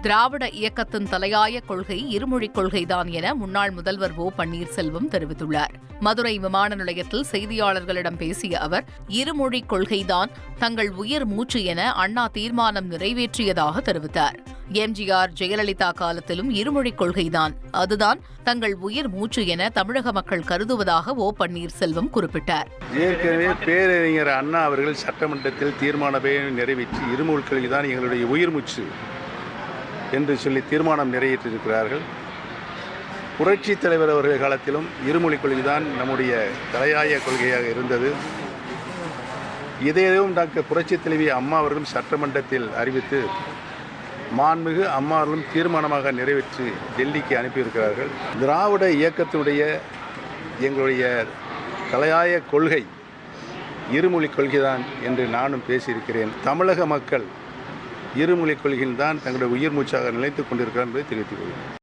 திராவிட இயக்கத்தின் தலையாய கொள்கை இருமொழிக் கொள்கைதான் என முன்னாள் முதல்வர் ஓ பன்னீர்செல்வம் தெரிவித்துள்ளார். மதுரை விமான நிலையத்தில் செய்தியாளர்களிடம் பேசிய அவர், இருமொழிக் கொள்கைதான் தங்கள் உயிர் மூச்சு என அண்ணா தீர்மானம் நிறைவேற்றியதாக தெரிவித்தார். எம்ஜிஆர், ஜெயலலிதா காலத்திலும் இருமொழிக் கொள்கைதான், அதுதான் தங்கள் உயிர் மூச்சு என தமிழக மக்கள் கருதுவதாக ஓ பன்னீர்செல்வம் குறிப்பிட்டார். ஏற்கனவே பேரறிஞர் அண்ணா அவர்கள் சட்டமன்றத்தில் தீர்மானமே நிறைவேற்றி இருமொழிக் கொள்கைதான் எங்களுடைய உயிர் மூச்சு என்று சொல்லி தீர்மானம் நிறைவேற்றியிருக்கிறார்கள். புரட்சித் தலைவர் அவர்கள் காலத்திலும் இருமொழிக் கொள்கைதான் நம்முடைய தலையாய கொள்கையாக இருந்தது. இதையும் டாக்டர் புரட்சித் தலைவி அம்மா அவர்களும் சட்டமன்றத்தில் அறிவித்து மாண்புமிகு அம்மா அவர்களும் தீர்மானமாக நிறைவேற்றி டெல்லிக்கு அனுப்பியிருக்கிறார்கள். திராவிட இயக்கத்தினுடைய எங்களுடைய தலையாய கொள்கை இருமொழிக் கொள்கைதான் என்று நானும் பேசியிருக்கிறேன். தமிழக மக்கள் இருமொழிக் கொள்கையில் தான் தங்களுடைய உயிர் மூச்சாக நிலைத்துக் கொண்டிருக்கிறார் என்பதை தெரிவித்துக் கொள்கிறேன்.